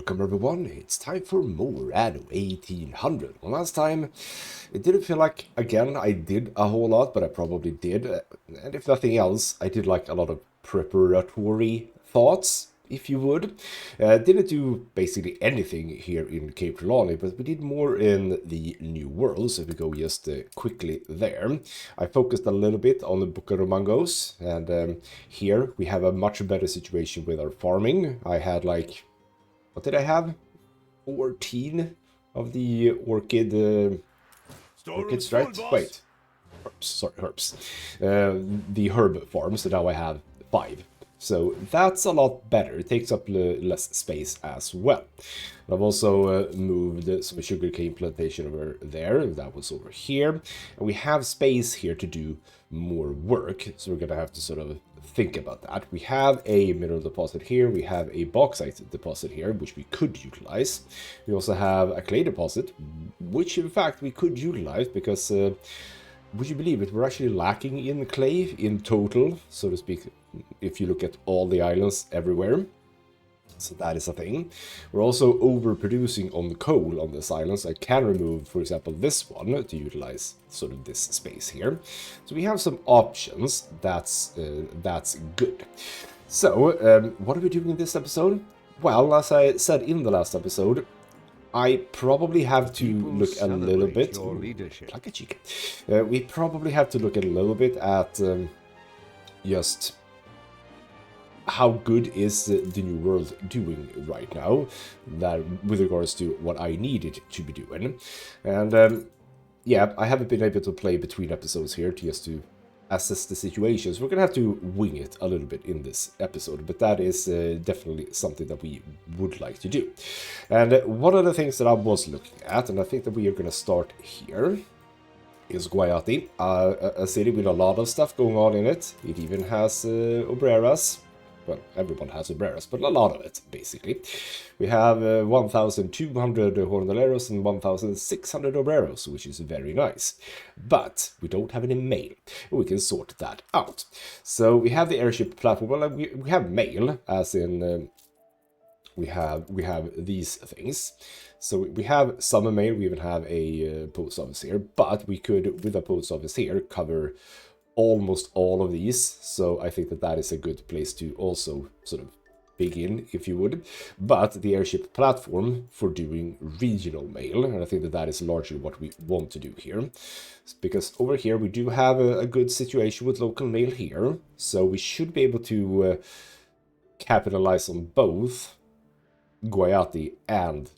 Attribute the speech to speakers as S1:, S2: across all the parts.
S1: Welcome everyone, it's time for more Anno 1800. Well, last time, it didn't feel like, again, I did a whole lot, but I probably did. And if nothing else, I did like a lot of preparatory thoughts, if you would. Didn't do basically anything here in Cape Trelawney, but we did more in the New World, so if we go just quickly there. I focused a little bit on the Bucaramangos, and here we have a much better situation with our farming. I had like, what did I have? 14 of the orchids, right? Wait, herbs, sorry, herbs. The herb farm, so now I have 5. So that's a lot better. It takes up less space as well. I've also moved some sugarcane plantation over there. That was over here. And we have space here to do more work. So we're going to have to sort of think about that. We have a mineral deposit here. We have a bauxite deposit here, which we could utilize. We also have a clay deposit, which in fact we could utilize because... would you believe it? We're actually lacking in clay in total, so to speak, if you look at all the islands everywhere. So that is a thing. We're also overproducing on coal on this island, so I can remove, for example, this one to utilize sort of this space here. So we have some options. That's good. So, what are we doing in this episode? Well, as I said in the last episode, I probably have to look a little bit like a chicken. We probably have to look a little bit at just how good is the New World doing right now, that with regards to what I needed to be doing. And yeah, I haven't been able to play between episodes here just to assess the situations. We're gonna have to wing it a little bit in this episode, but that is definitely something that we would like to do. And one of the things that I was looking at, and I think that we are gonna start here, is Guayati, a city with a lot of stuff going on in it. It even has obreras. Well, everyone has obreras, but a lot of it, basically. We have 1,200 jornaleros and 1,600 obreros, which is very nice. But we don't have any mail. We can sort that out. So we have the airship platform. Well, we have mail, as in we have these things. So we have summer mail. We even have a post office here. But we could, with a post office here, cover almost all of these, so I think that that is a good place to also sort of begin, if you would. But the airship platform for doing regional mail, and I think that that is largely what we want to do here, because over here we do have a good situation with local mail here, so we should be able to capitalize on both Guayati and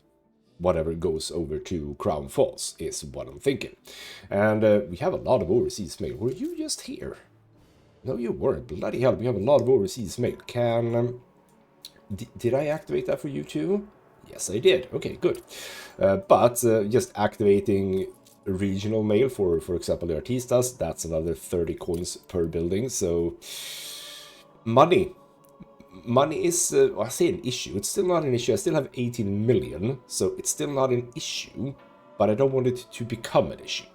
S1: whatever goes over to Crown Falls, is what I'm thinking. And we have a lot of overseas mail. Were you just here? No, you weren't. Bloody hell, we have a lot of overseas mail. Can... did I activate that for you too? Yes, I did. Okay, good. But just activating regional mail for example, the Artistas, that's another 30 coins per building. So, money is, I say an issue. It's still not an issue. I still have 18 million, so it's still not an issue, but I don't want it to become an issue.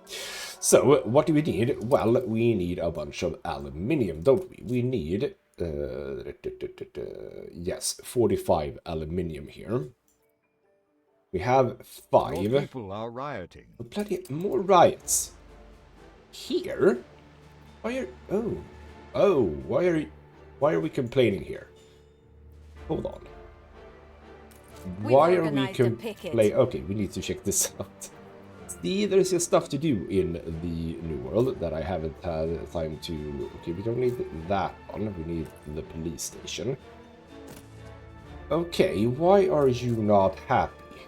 S1: So, what do we need? Well, we need a bunch of aluminium, don't we? We need, yes, 45 aluminium here. We have 5.
S2: More people are rioting.
S1: Plenty more riots. Here? Why are we complaining here? Hold on. Why are we complaining? Okay, we need to check this out. See, there's just stuff to do in the New World that I haven't had time to... Okay, we don't need that one. We need the police station. Okay, why are you not happy?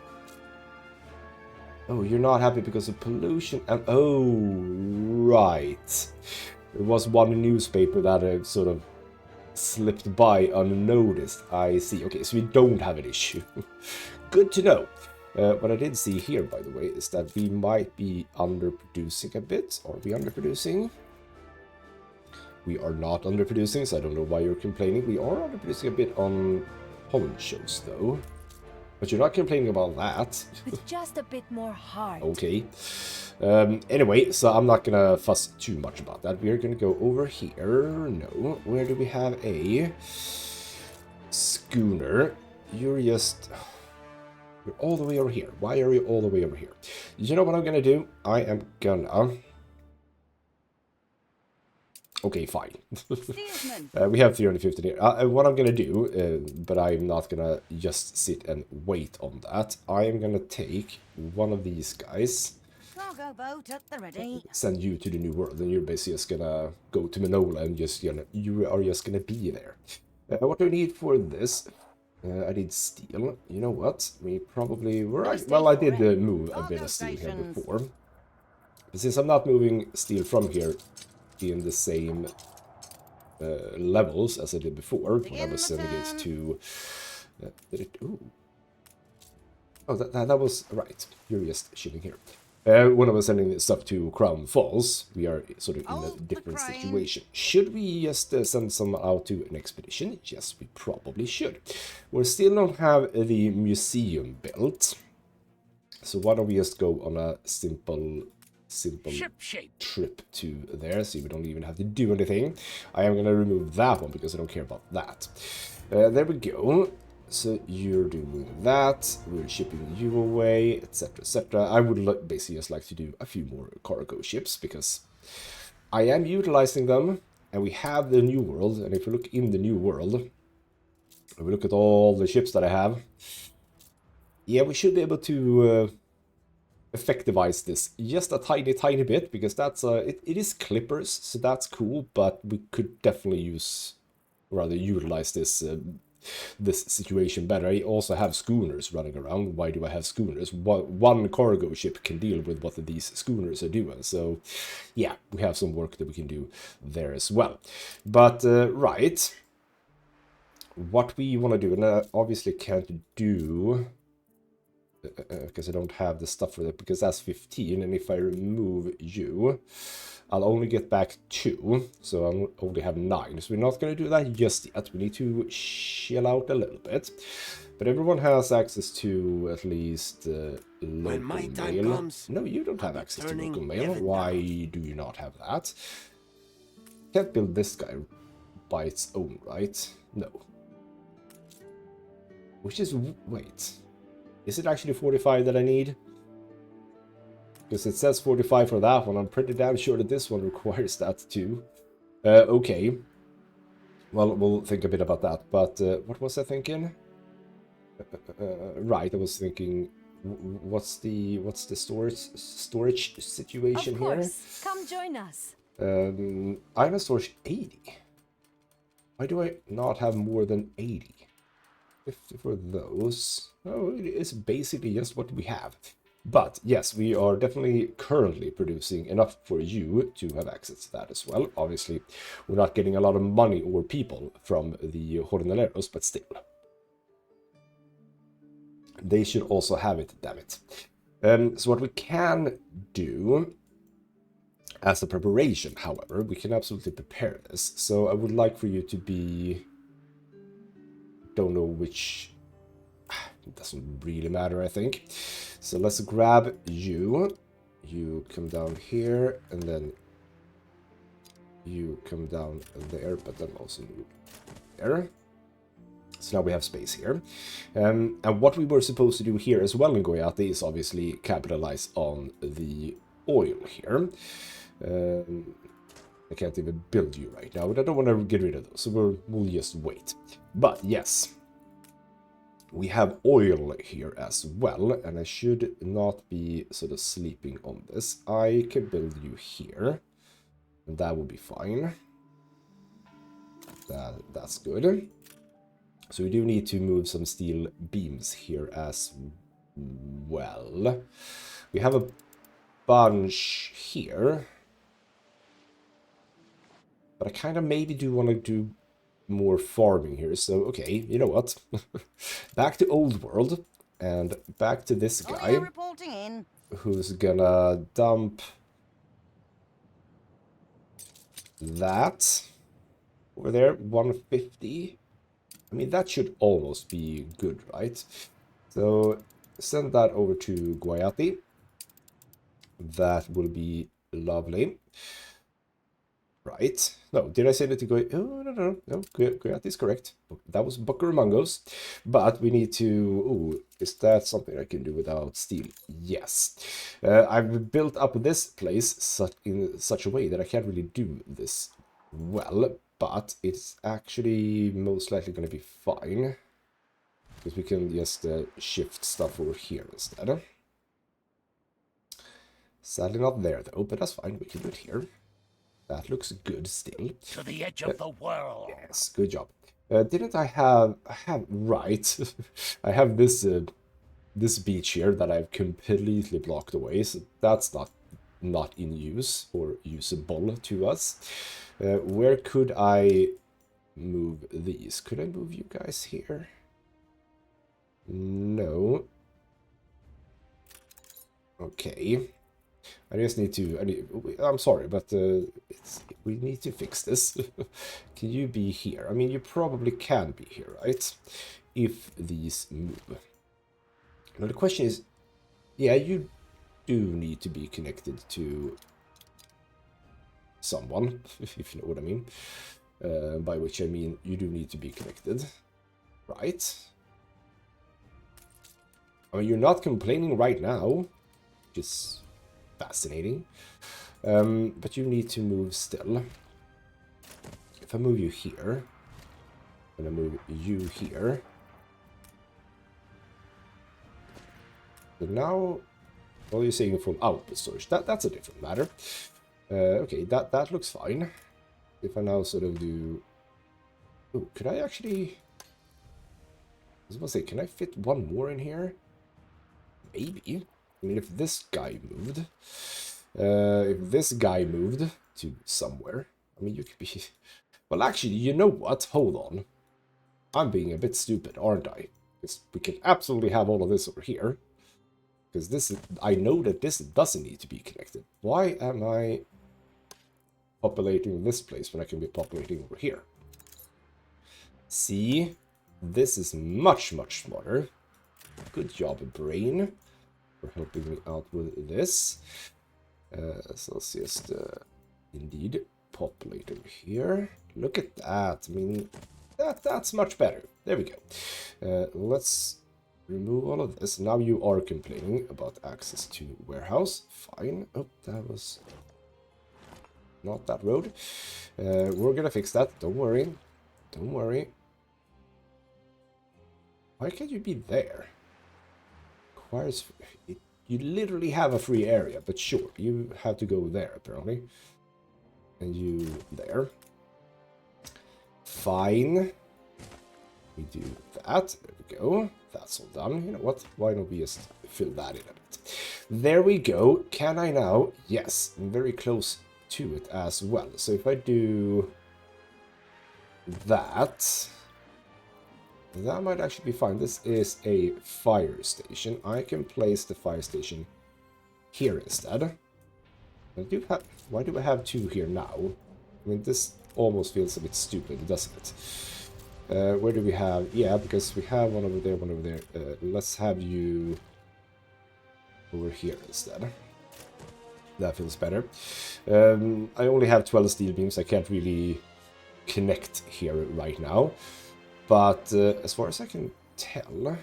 S1: Oh, you're not happy because of pollution. And oh, right. There was one newspaper that sort of slipped by unnoticed. I see. Okay, so we don't have an issue. Good to know. What I did see here, by the way, is that we might be underproducing a bit. Are we underproducing? We are not underproducing, so I don't know why you're complaining. We are underproducing a bit on ponchos, though. But you're not complaining about that.
S3: It's just a bit more hard.
S1: Okay. Anyway, so I'm not gonna fuss too much about that. We're gonna go over here. No, where do we have a schooner? You're just... You're all the way over here. Why are you all the way over here? You know what I'm gonna do? I am gonna... Okay, fine. We have 350 here. What I'm gonna do, but I'm not gonna just sit and wait on that. I am gonna take one of these guys,
S3: Cargo boat at the ready.
S1: send you to the new world, and you're basically just gonna go to Manola and just, you are just gonna be there. What do I need for this? I need steel. You know what? We probably were... Well, I did move a bit of steel here before. But since I'm not moving steel from here in the same levels as I did before, when I was sending it to... did it... Ooh. Oh, that was... Right. You're just chilling here. When I was sending this stuff to Crown Falls, we are sort of in a different situation. Should we just send some out to an expedition? Yes, we probably should. We still don't have the museum built. So why don't we just go on a simple trip to there, so we don't even have to do anything. I am going to remove that one because I don't care about that. There we go. So you're doing that, we're shipping you away, etc, etc. I would basically just like to do a few more cargo ships, because I am utilizing them, and we have the new world, and if we look in the new world, if we look at all the ships that I have, yeah, we should be able to effectivize this just a tiny bit, because that's it is clippers, so that's cool, but we could definitely use, rather utilize this situation better. I also have schooners running around. Why do I have schooners? One cargo ship can deal with what these schooners are doing. So, yeah, we have some work that we can do there as well. But, right. What we want to do, and I obviously can't do... because I don't have the stuff for that, because that's 15, and if I remove you... I'll only get back 2, so I'll only have 9. So we're not going to do that just yet. We need to chill out a little bit. But everyone has access to at least local mail. Comes, no, you don't have access to local mail. Why do you not have that? Can't build this guy by its own, right? No. Which is... Wait. Is it actually 45 that I need? Because it says 45 for that one. I'm pretty damn sure that this one requires that too. Okay. Well, we'll think a bit about that. But what was I thinking? Right, I was thinking, what's the storage situation here? Of course,
S3: come join us.
S1: I have a storage 80. Why do I not have more than 80? 50 for those. Oh, it is basically just what we have. But yes, we are definitely currently producing enough for you to have access to that as well. Obviously, we're not getting a lot of money or people from the jornaleros, but still. They should also have it, damn it. So what we can do as a preparation, however, we can absolutely prepare this. So I would like for you to be... Don't know which... It doesn't really matter, I think. So let's grab you. You come down here, and then you come down there, but then also move there. So now we have space here. And what we were supposed to do here as well in Goyate is obviously capitalize on the oil here. I can't even build you right now, but I don't want to get rid of those, so we'll just wait. But yes. We have oil here as well, and I should not be sort of sleeping on this. I can build you here, and that will be fine. That's good. So we do need to move some steel beams here as well. We have a bunch here, but I kind of maybe do want to do more farming here. So okay, you know what? Back to old world, and back to this guy who's gonna dump that over there. 150. I mean, that should almost be good, right? So send that over to Guayati. That will be lovely. Right. No, did I say that to go? Oh, no. Goyat is correct. That was Buckarumangos. But we need to... Ooh, is that something I can do without steel? Yes. I've built up this place in such a way that I can't really do this well. But it's actually most likely going to be fine. Because we can just shift stuff over here instead. Sadly not there though, but that's fine. We can do it here. That looks good still.
S2: To the edge of the world.
S1: Yes, good job. Didn't I have right? I have this this beach here that I've completely blocked away, so that's not in use or usable to us. Where could I move these? Could I move you guys here? No. Okay. I just need to... I'm sorry, but we need to fix this. Can you be here? I mean, you probably can be here, right? If these move. Now, the question is... Yeah, you do need to be connected to someone, if you know what I mean. By which I mean, you do need to be connected, right? I mean, you're not complaining right now, which is fascinating. But you need to move still. If I move you here, I'm gonna move you here. So now, well, you're saying from output storage. That's a different matter. Okay, that looks fine. If I now sort of do... Oh, could I actually... I was gonna say, can I fit one more in here? Maybe. I mean, if this guy moved... if this guy moved to somewhere, I mean, you could be... Well, actually, you know what? Hold on. I'm being a bit stupid, aren't I? Because we can absolutely have all of this over here. Because this is... I know that this doesn't need to be connected. Why am I populating this place when I can be populating over here? See? This is much, much smarter. Good job, brain, for helping me out with this. So let's just indeed populate over here. Look at that. I mean, that's much better. There we go. Let's remove all of this. Now you are complaining about access to warehouse. Fine. Oh, that was not that road. We're gonna fix that. Don't worry. Don't worry. Why can't you be there? Requires... You literally have a free area, but sure, you have to go there, apparently. And you there. Fine. We do that. There we go. That's all done. You know what? Why don't we just fill that in a bit? There we go. Can I now? Yes, I'm very close to it as well. So if I do that... That might actually be fine. This is a fire station. I can place the fire station here instead. Why do I have two here now? I mean, this almost feels a bit stupid, doesn't it? Where do we have... Yeah, because we have one over there, one over there. Let's have you over here instead. That feels better. I only have 12 steel beams. I can't really connect here right now. But as far as I can tell,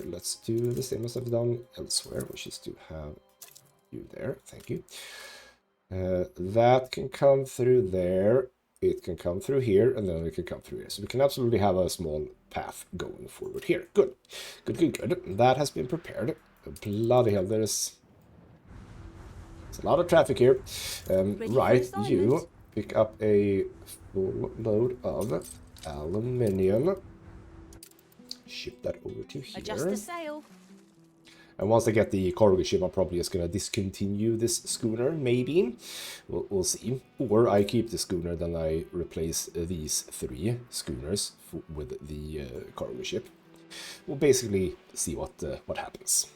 S1: let's do the same as I've done elsewhere, which is to have you there. Thank you. That can come through there. It can come through here, and then it can come through here. So we can absolutely have a small path going forward here. Good. Good. That has been prepared. Bloody hell, there's a lot of traffic here. Right, you pick up a full load of aluminium. Ship that over to here.
S3: Adjust the sail.
S1: And once I get the cargo ship, I'm probably just going to discontinue this schooner, maybe. We'll see. Or I keep the schooner, then I replace these 3 schooners with the cargo ship. We'll basically see what happens.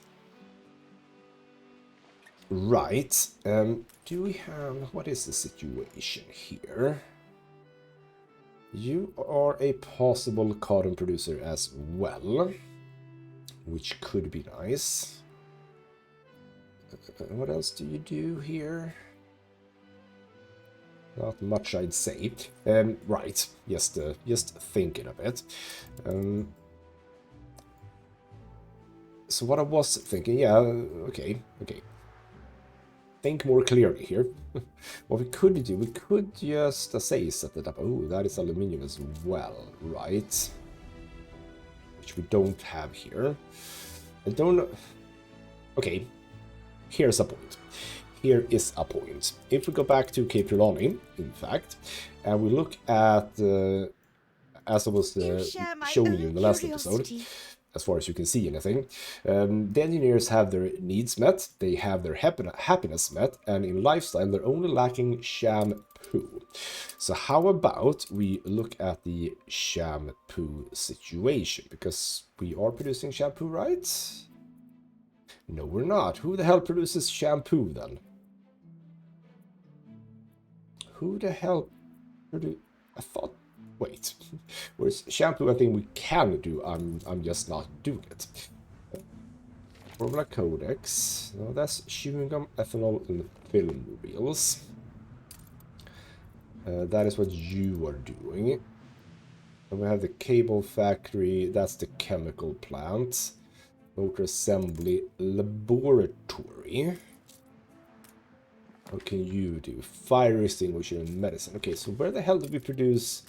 S1: Right. Do we have... What is the situation here? You are a possible cotton producer as well, which could be nice. What else do you do here? Not much, I'd say. Right, just thinking a bit. So what I was thinking, yeah, okay. Think more clearly here. What we could do, we could just, say, set it up. Oh, that is aluminium as well, right? Which we don't have here. I don't know. Okay, here's a point. Here is a point. If we go back to Cape Trelawney, in fact, and we look at, as I was showing you in the last episode, as far as you can see anything, the engineers have their needs met, they have their happiness met, and in lifestyle they're only lacking shampoo. So how about we look at the shampoo situation, because we are producing shampoo, right? No, we're not. Who the hell produces shampoo then? Who the hell produce? I thought. Wait. Whereas shampoo, I think we can do. I'm just not doing it. Formula Codex. No, that's chewing gum, ethanol, and film reels. That is what you are doing. And we have the cable factory. That's the chemical plant. Motor assembly laboratory. What can you do? Fire extinguisher and medicine. Okay, so where the hell do we produce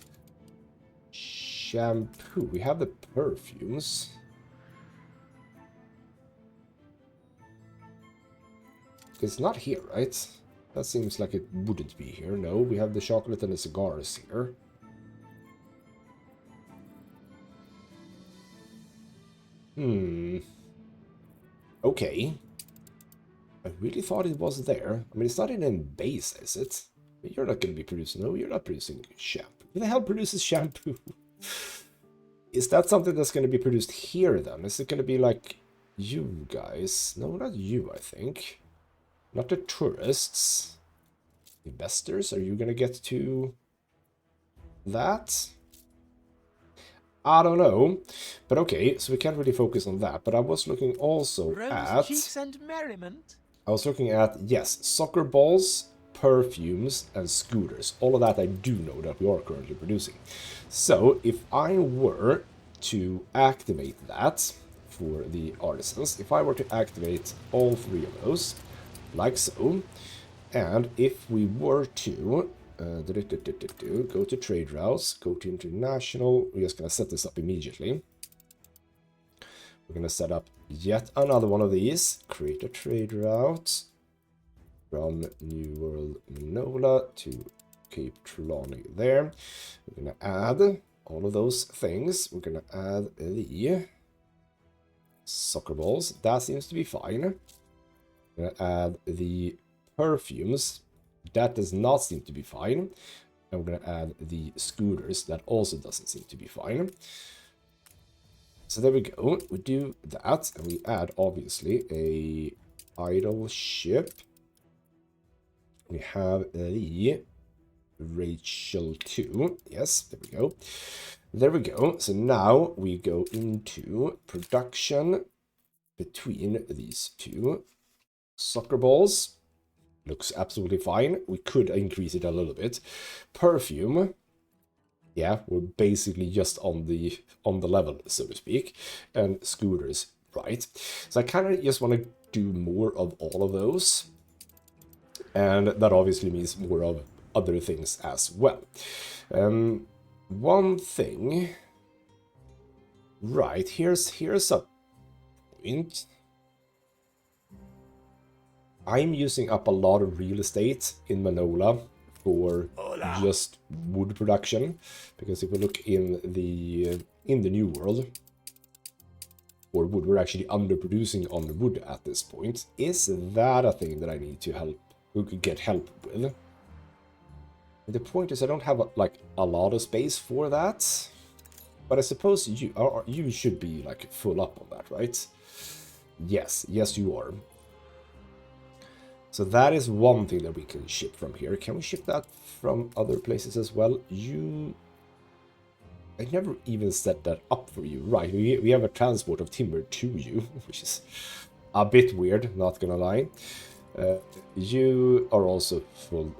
S1: shampoo? We have the perfumes. It's not here, right? That seems like it wouldn't be here. No, we have the chocolate and the cigars here. Okay. I really thought it was there. I mean, it's not in base, is it? You're not going to be producing... No, you're not producing shampoo. Who the hell produces shampoo? Is that something that's going to be produced here, then? Is it going to be like you guys? No, not you, I think. Not the tourists. Investors? Are you going to get to that? I don't know. But okay, so we can't really focus on that. But I was looking also at...
S2: cheeks and merriment.
S1: I was looking at, yes, soccer balls, perfumes, and scooters. All of that I do know that we are currently producing. So, if I were to activate that for the artisans, if I were to activate all three of those, like so, and if we were to go to trade routes, go to international, we're just going to set this up immediately. We're going to set up yet another one of these, create a trade route from New World Minola to Cape Trelawney there. We're going to add all of those things. We're going to add the soccer balls. That seems to be fine. We're going to add the perfumes. That does not seem to be fine. And we're going to add the scooters. That also doesn't seem to be fine. So there we go. We do that, and we add, obviously, a idle ship. We have the Rachel 2. Yes, there we go. There we go. So now we go into production between these two. Soccer balls. Looks absolutely fine. We could increase it a little bit. Perfume. Yeah, we're basically just on the level, so to speak. And scooters, right? So I kind of just want to do more of all of those. And that obviously means more of other things as well. One thing... Right, here's a point. I'm using up a lot of real estate in Manola for just wood production, because if we look in the new world for wood, we're actually underproducing on the wood at this point. Is that a thing that I need to get help with? The point is I don't have a lot of space for that, but I suppose you should be like full up on that, right? Yes, you are. So that is one thing that we can ship from here. Can we ship that from other places as well? I never even set that up for you. Right, we have a transport of timber to you, which is a bit weird, not gonna lie. You are also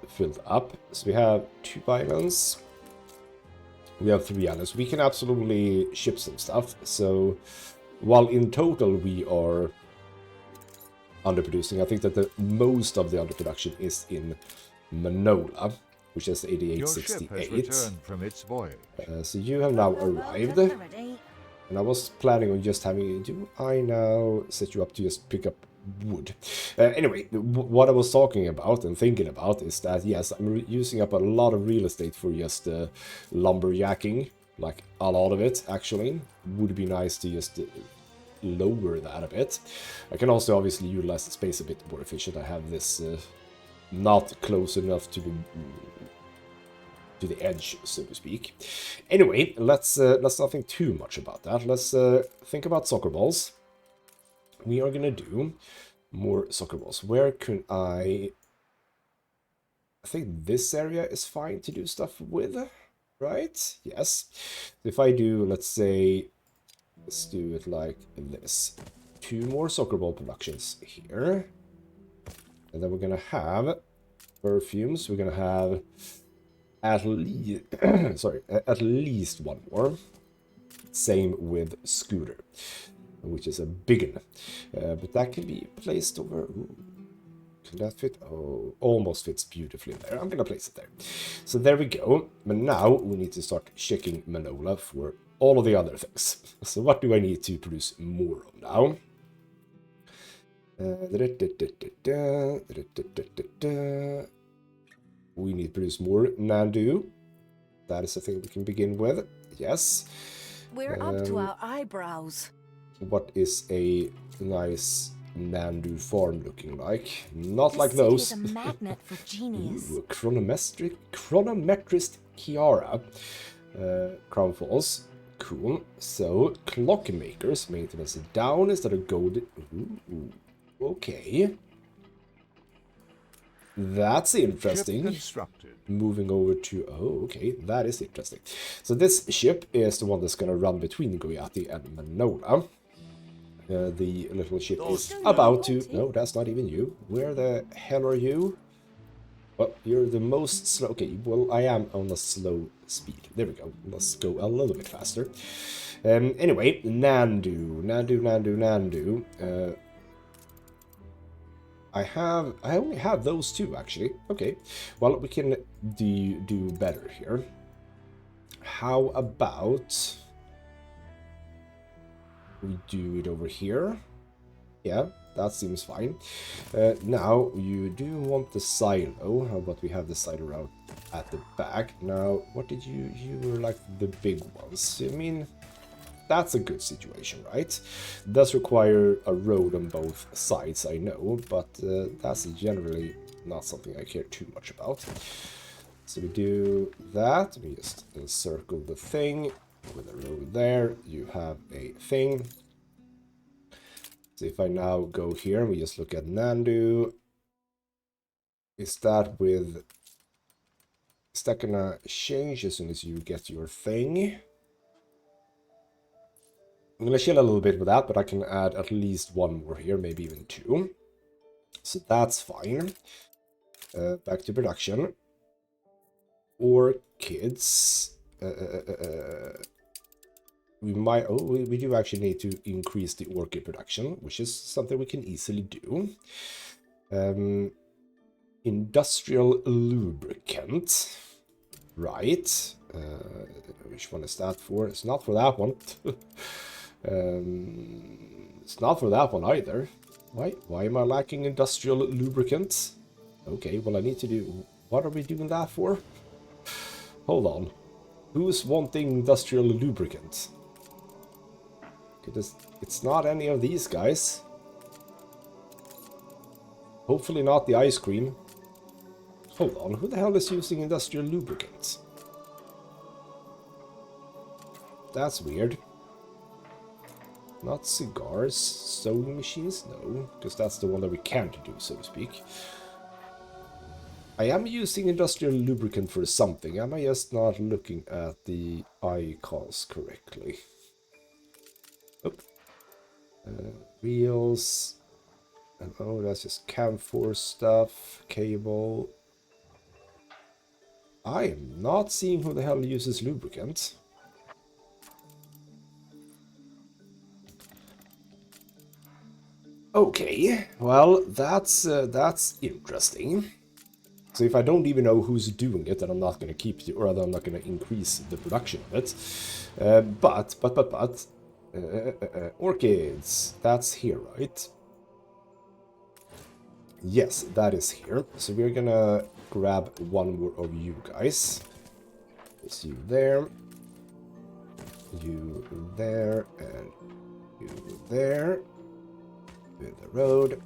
S1: filled up. So we have 2 islands. We have 3 islands. We can absolutely ship some stuff. So while in total we are underproducing, I think that the most of the underproduction is in Manola, which is
S4: Your ship has
S1: 8868.
S4: returned from its voyage.
S1: So you have now
S3: Cargo boat
S1: arrived.
S3: at the ready.
S1: And I was planning on just having... Do I now set you up to just pick up wood? Anyway, what I was talking about and thinking about is that, yes, I'm using up a lot of real estate for just lumberjacking. Like, a lot of it, actually. Would be nice to just lower that a bit. I can also obviously utilize the space a bit more efficient. I have this not close enough to the edge, so to speak. Anyway, let's not think too much about that. Let's think about soccer balls. We are gonna do more soccer balls. Where can I think this area is fine to do stuff with, right? Yes. If I do, let's say, let's do it like this. 2 more soccer ball productions here. And then we're gonna have perfumes. We're gonna have at least at least 1 more. Same with scooter, which is a big one. But that can be placed over. Ooh, can that fit? Oh, almost fits beautifully there. I'm gonna place it there. So there we go. But now we need to start checking Manola for all of the other things. So what do I need to produce more of now? We need to produce more Nandu. That is a thing we can begin with. Yes.
S3: We're up to our eyebrows.
S1: What is a nice Nandu farm looking like? Not
S3: This
S1: like
S3: city
S1: those.
S3: is a magnet for genius.
S1: Ooh, chronometrist Kiara. Crown Falls. Cool. So, clockmakers, maintenance down instead of gold. Ooh, okay. That's interesting.
S4: Ship constructed.
S1: Moving over to... Oh, okay. That is interesting. So this ship is the one that's going to run between Goyati and Manola. The little ship is about to... No, that's not even you. Where the hell are you? Well, you're the most slow... Okay, well, I am on a slow speed. There we go. Let's go a little bit faster. Anyway, Nandu. I only have those 2, actually. Okay. Well, we can do better here. How about we do it over here? Yeah, that seems fine. Now, you do want the silo. How about we have the silo out at the back? Now, what did you... You were like the big ones. I mean... That's a good situation, right? It does require a road on both sides, I know, but that's generally not something I care too much about. So we do that. We just encircle the thing with a road there. You have a thing. So if I now go here, we just look at Nandu. Is that gonna change as soon as you get your thing? I'm going to chill a little bit with that, but I can add at least 1 more here, maybe even 2. So that's fine. Back to production. Orchids. We might... Oh, we do actually need to increase the orchid production, which is something we can easily do. Industrial lubricant. Right. Which one is that for? It's not for that one. It's not for that one either. Why am I lacking industrial lubricant? Okay, well I need to do... What are we doing that for? Hold on. Who's wanting industrial lubricant? It's not any of these guys. Hopefully not the ice cream. Hold on, who the hell is using industrial lubricant? That's weird. Not cigars, sewing machines, no, because that's the one that we can't do, so to speak. I am using industrial lubricant for something. Am I just not looking at the icons correctly? Oh. Wheels. And oh, that's just camphor stuff, cable. I am not seeing who the hell uses lubricant. Okay, well, that's interesting. So if I don't even know who's doing it, then I'm not going to keep it, or I'm not going to increase the production of it. Orchids, that's here, right? Yes, that is here. So we're gonna grab one more of you guys. It's you there, and you there. With the road.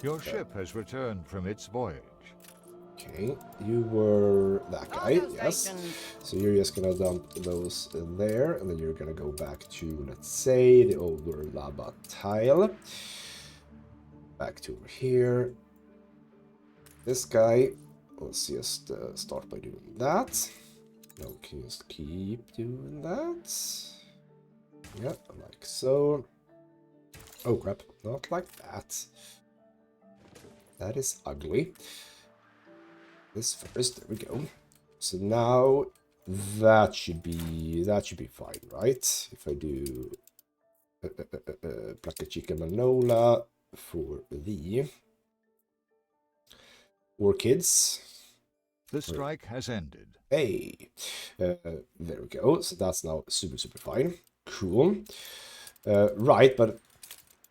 S4: Your ship has returned from its voyage.
S1: Okay, you were that guy,
S3: Cargo
S1: yes.
S3: stations.
S1: So you're just gonna dump those in there, and then you're gonna go back to, let's say, the older lava tile. Back to over here. This guy, let's just start by doing that. Now we can just keep doing that. Yeah, like so. Oh crap, not like that. That is ugly. This first, there we go. So now that should be fine, right? If I do Plaka Chica Manola for the orchids.
S4: The strike has ended.
S1: Hey, there we go. So that's now super fine. Cool. Right, but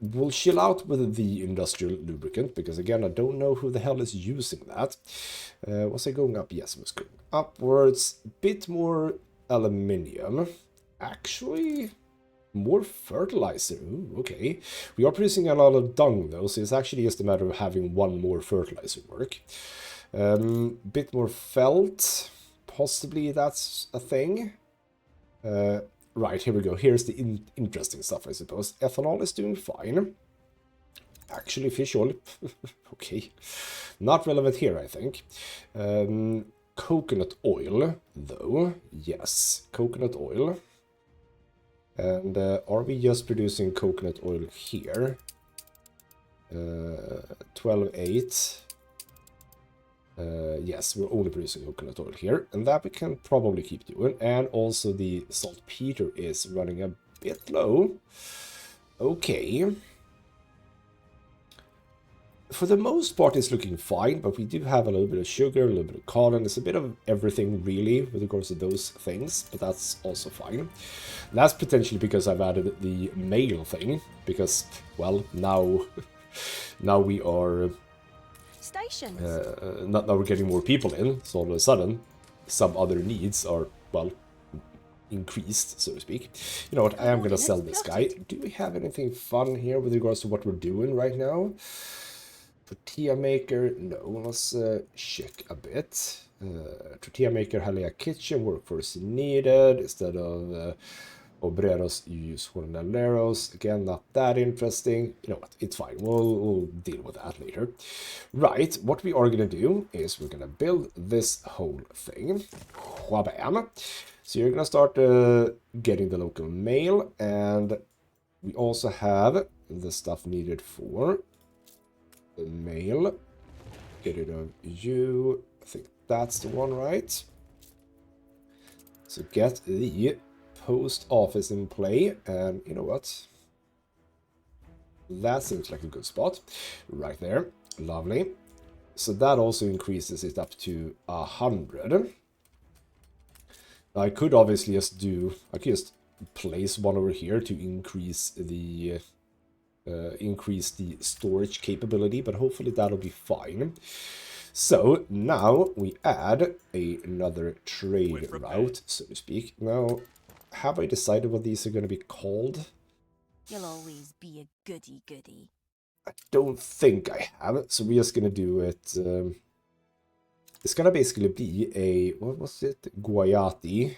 S1: we'll chill out with the industrial lubricant, because again, I don't know who the hell is using that. Was I going up? Yes, I was going upwards. Bit more aluminium. Actually, more fertilizer. Ooh, okay. We are producing a lot of dung, though, so it's actually just a matter of having one more fertilizer work. Bit more felt. Possibly that's a thing. Right, here we go. Here's the interesting stuff, I suppose. Ethanol is doing fine. Actually, fish oil. Okay. Not relevant here, I think. Coconut oil, though. Yes, coconut oil. And are we just producing coconut oil here? 12.8. Yes, we're only producing coconut oil here, and that we can probably keep doing. And also the saltpeter is running a bit low. Okay. For the most part, it's looking fine, but we do have a little bit of sugar, a little bit of colon. It's a bit of everything, really, with regards to those things, but that's also fine. That's potentially because I've added the mail thing, because, well, now we are...
S3: Stations.
S1: now we're getting more people in, so all of a sudden, some other needs are, well, increased, so to speak. You know what, I am going to sell this guy. Do we have anything fun here with regards to what we're doing right now? Tortilla maker, no, let's check a bit. Tortilla maker, Halia kitchen, workforce needed, instead of obreros, you use jornaleros. Again, not that interesting. You know what, it's fine, we'll deal with that later. Right, what we are gonna do is we're gonna build this whole thing. Whabam. So you're gonna start getting the local mail, and we also have the stuff needed for the mail. Get rid of you. I think that's the one, right? So get the post office in play, and you know what? That seems like a good spot. Right there. Lovely. So that also increases it up to 100. I could obviously just do... I could just place one over here to increase the storage capability, but hopefully that'll be fine. So now we add another trade route, so to speak. Now, have I decided what these are going to be called?
S3: You'll always be a goody-goody.
S1: I don't think I have, so we're just going to do it. It's going to basically be a, what was it? Guayati.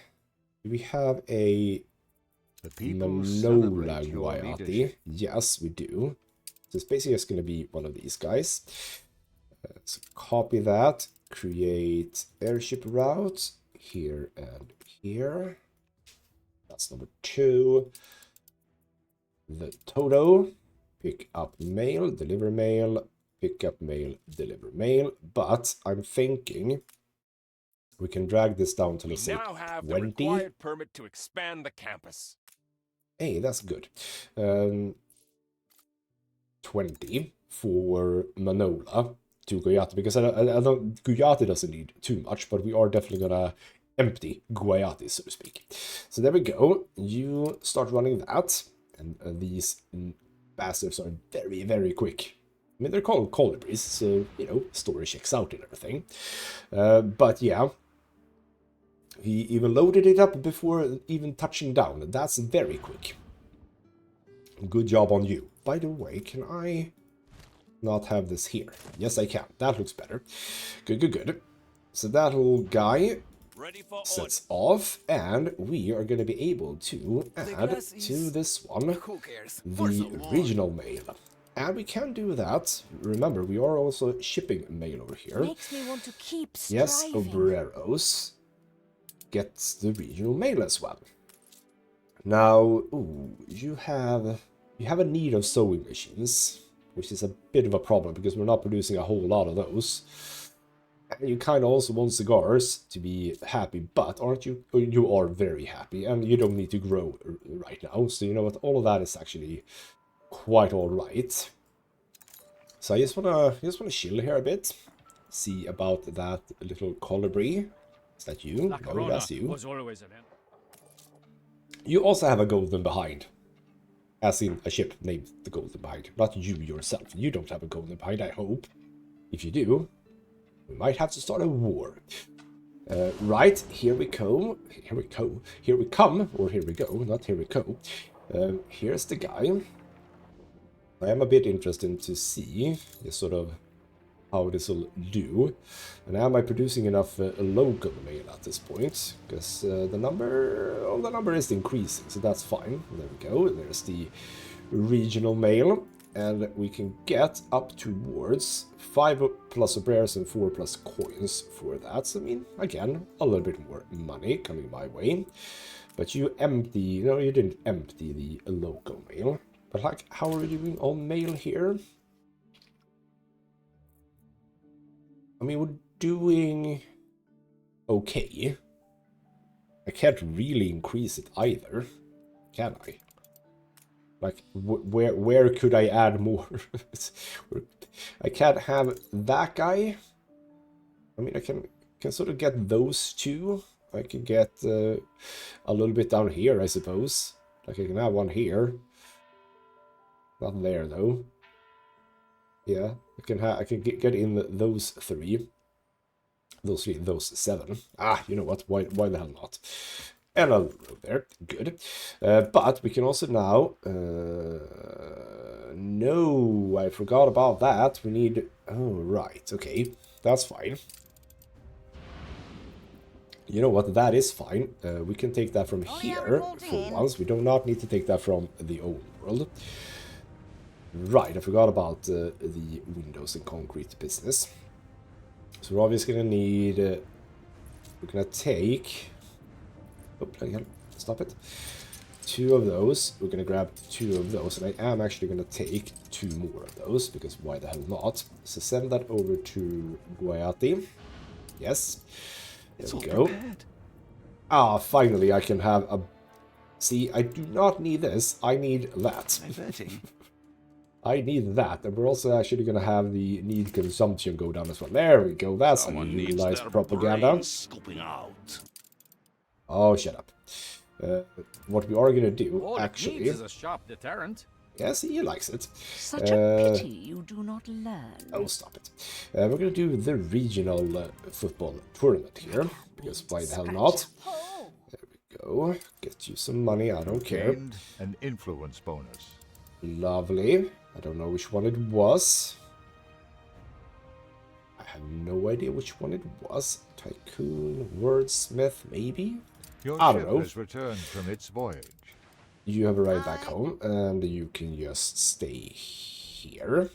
S1: Do we have a Manola Guayati? Yes, we do. So it's basically just going to be one of these guys. So copy that, create airship route here and here. That's number 2. The Toto, pick up mail, deliver mail, pick up mail, deliver mail. But I'm thinking we can drag this down to, let's say,
S2: now have the
S1: 20.
S2: required permit to expand the campus.
S1: Hey, that's good. 20 for Manola to Guayati, because I don't, Guayati doesn't need too much, but we are definitely gonna empty Guayati, so to speak. So there we go. You start running that, and these bastards are very, very quick. I mean, they're called colibris, so, you know, story checks out and everything. But yeah, he even loaded it up before even touching down. That's very quick. Good job on you. By the way, can I not have this here? Yes, I can. That looks better. Good, good, good. So that little guy sets off, and we are going to be able to add to this one the regional mail. And we can do that. Remember, we are also shipping mail over here.
S3: Makes me want to keep
S1: Yes,
S3: striving.
S1: Obreros gets the regional mail as well. Now, ooh, you have a need of sewing machines, which is a bit of a problem because we're not producing a whole lot of those. And you kind of also want cigars to be happy, but aren't you? You are very happy, and you don't need to grow right now. So you know what? All of that is actually quite all right. So I just wanna chill here a bit, see about that little colibri. Is that you? No, that's you.
S2: Was always an end.
S1: You also have a golden behind. As in a ship named the Golden Behind. Not you yourself. You don't have a golden behind, I hope. If you do, we might have to start a war. Right, here we go. Here we go. Here we come. Or here we go. Not here we go. Here's the guy. I am a bit interested to see just sort of how this will do. And am I producing enough local mail at this point? Because the number is increasing, so that's fine. There we go. There's the regional mail, and we can get up towards 5 plus obreros and 4 plus coins for that. So, I mean, again, a little bit more money coming my way. But you empty, no, you didn't empty the local mail. But like, how are you doing on mail here? I mean, we're doing okay. I can't really increase it either, can I? Like, where could I add more? I can't have that guy. I mean, I can sort of get those two. I can get a little bit down here, I suppose. Like, I can have one here. Not there, though. Yeah, I can get in those three. Those 7. Ah, you know what? Why the hell not? And a row there. Good. But we can also now... no, I forgot about that. We need... Oh, right. Okay, that's fine. You know what? That is fine. We can take that from here for once. We do not need to take that from the old world. Right, I forgot about the windows and concrete business. So we're obviously going to need... we're going to take... Oh, bloody hell. Stop it. 2 of those. We're going to grab 2 of those. And I am actually going to take 2 more of those, because why the hell not? So send that over to Guayati. Yes. There we go. Ah, finally I can have a... See, I do not need this. I need that. I need that, and we're also actually going to have the need consumption go down as well. There we go, that's how you utilize propaganda. Oh, shut up. What we are going to do, actually...
S2: is a sharp deterrent.
S1: Yes, he likes it.
S3: Such a pity you do not learn.
S1: Oh, stop it. We're going to do the regional football tournament here, because why the hell not? There we go. Get you some money, I don't care.
S4: Gained an influence bonus.
S1: Lovely. I don't know which one it was. I have no idea which one it was. Tycoon, Wordsmith, maybe?
S4: Your
S1: I don't
S4: ship
S1: know.
S4: has returned from its voyage.
S1: You have a ride back home, and you can just stay here.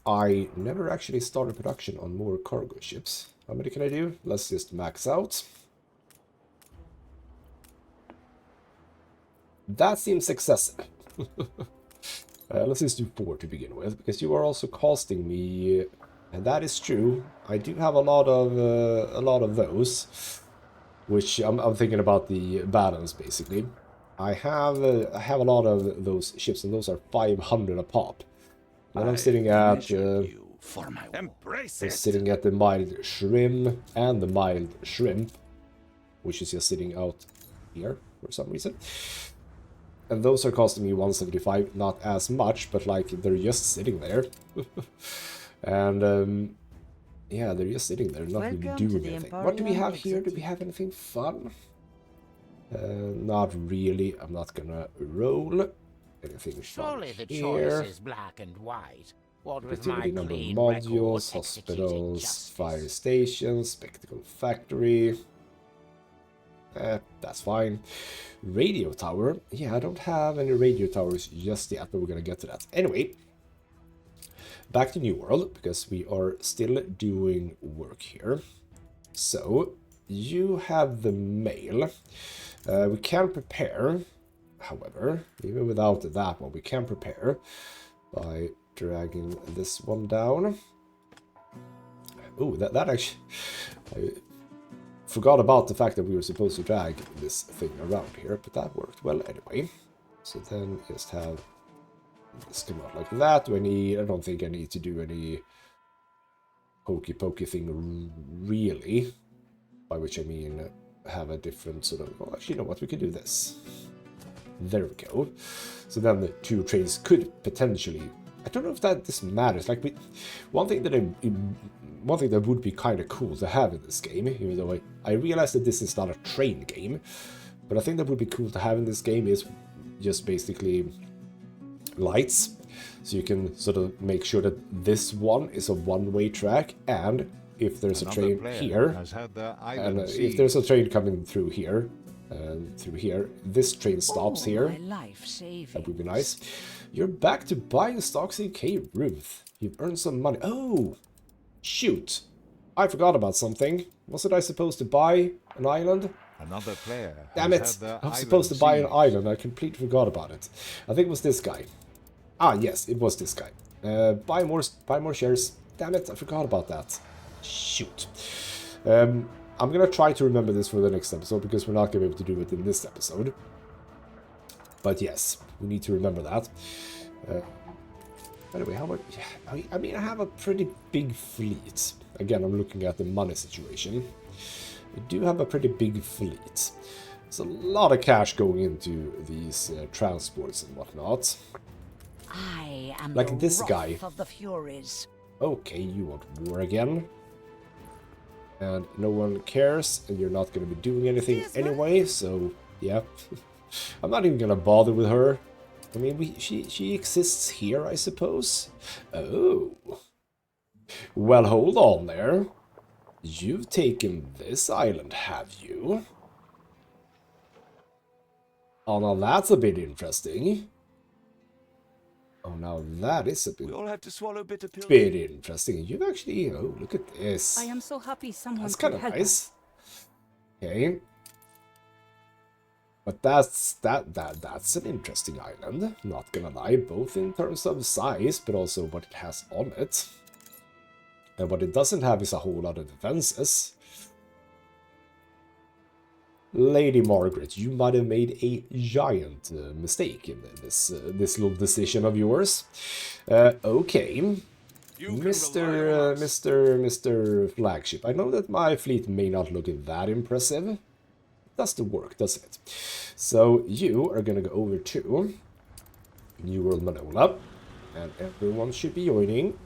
S1: I never actually started production on more cargo ships. How many can I do? Let's just max out. That seems excessive. Let's just do 4 to begin with, because you are also costing me, and that is true. I do have a lot of those, which I'm thinking about the balance basically. I have a lot of those ships, and those are 500 a pop. Then I'm sitting at
S2: Embrace
S1: I'm
S2: it.
S1: sitting at the mild shrimp and the mild shrimp, which is just sitting out here for some reason. And those are costing me 175, not as much, but like they're just sitting there. And yeah, they're just sitting there, not really doing anything. What do we have here? Do we have anything fun? Not really. I'm not gonna roll anything
S5: Surely
S1: fun
S5: the
S1: here.
S5: choice is black and white. What with
S1: Activity
S5: my
S1: number
S5: clean
S1: modules,
S5: record executing
S1: hospitals,
S5: justice.
S1: fire stations, spectacle factory. That's fine. Radio tower. Yeah, I don't have any radio towers just yet, but we're gonna get to that. Anyway, back to New World, because we are still doing work here. So, you have the mail. We can prepare, however, even without that one, we can prepare by dragging this one down. Oh, that actually... I forgot about the fact that we were supposed to drag this thing around here, but that worked well anyway. So then just have this come out like that. I don't think I need to do any pokey thing really, by which I mean have a different sort of, well, actually, you know what, we could do this. There we go. So then the 2 trains could potentially, I don't know if this matters. Like, one thing that would be kind of cool to have in this game, even though I realize that this is not a train game, but I think that would be cool to have in this game is just basically lights. So you can sort of make sure that this one is a one-way track, and if there's a train here, and if there's a train coming through here, this train stops here. That would be nice. You're back to buying stocks in Cape Ruth. You've earned some money. Oh, shoot. I forgot about something. Wasn't I supposed to buy an island?
S4: Another player.
S1: Damn it. I was supposed to buy an island. I completely forgot about it. I think it was this guy. Ah, yes, it was this guy. Buy more shares. Damn it, I forgot about that. Shoot. I'm gonna try to remember this for the next episode, because we're not gonna be able to do it in this episode. But yes, we need to remember that. Anyway, how much... I mean, I have a pretty big fleet. Again, I'm looking at the money situation. We do have a pretty big fleet. There's a lot of cash going into these transports and whatnot.
S3: I am
S1: like
S3: the
S1: this
S3: wrath
S1: guy.
S3: of the Furies.
S1: Okay, you want war again. And no one cares, and you're not going to be doing anything anyway, so yeah. I'm not even going to bother with her. I mean, she exists here, I suppose. Oh. Well, hold on there. You've taken this island, have you? Oh, now that's a bit interesting. Oh, now that is a
S2: We all have to swallow bitter pills.
S1: bit interesting. You've actually... Oh, look at this.
S6: I am so happy someone
S1: That's
S6: could
S1: kind of
S6: help
S1: nice.
S6: us.
S1: Okay. But that's an interesting island, not gonna lie, both in terms of size, but also what it has on it. And what it doesn't have is a whole lot of defenses. Lady Margaret, you might have made a giant mistake in this little decision of yours. Okay. Mr. Flagship, I know that my fleet may not look that impressive. Does the work, doesn't it? So you are gonna go over to New World Manola, and everyone should be joining.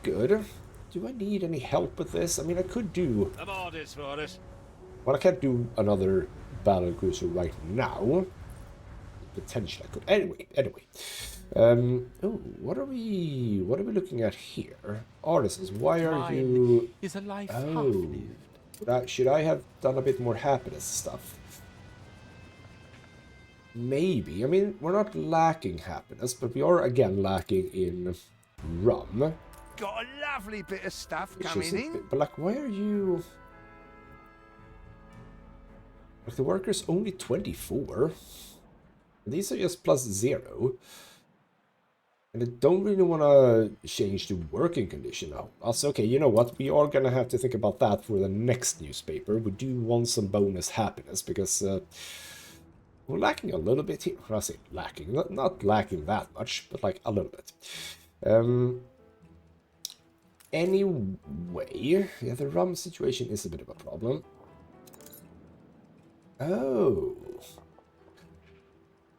S1: Good. Do I need any help with this? I mean, I could do... Well, I can't do another battle cruiser right now. Potentially I could. Anyway. Oh, what are we looking at here? Artisans, why are you...
S2: Is a life
S1: Oh. Should I have done a bit more happiness stuff? Maybe. I mean, we're not lacking happiness, but we are again lacking in rum.
S2: Got a lovely bit of stuff
S1: Which
S2: coming
S1: is a
S2: in.
S1: bit, but like, why are you... Like, the worker's only 24. These are just +0. And I don't really want to change the working condition now. Also, okay, you know what? We are going to have to think about that for the next newspaper. We do want some bonus happiness because we're lacking a little bit here. I say lacking, not lacking that much, but like a little bit. Anyway, yeah, the rum situation is a bit of a problem. Oh.